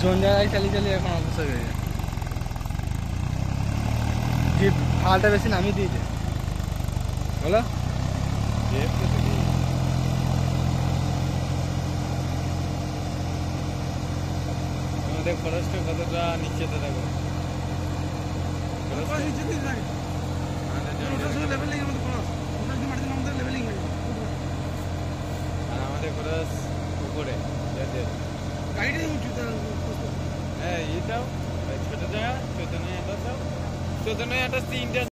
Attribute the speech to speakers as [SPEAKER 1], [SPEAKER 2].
[SPEAKER 1] ঝোন জায়গায় চালিয়ে চালিয়ে এখন অবস্থা হয়ে যায়। ফালটা বেশি নামিয়ে দিয়েছে বলো।
[SPEAKER 2] আমাদের খরচটা কতটা নিচেতে দেখো, আর আমাদের খরচ উপরে। হ্যাঁ এটাও ছোট জায়গা, চৈতন্য একটা 3টা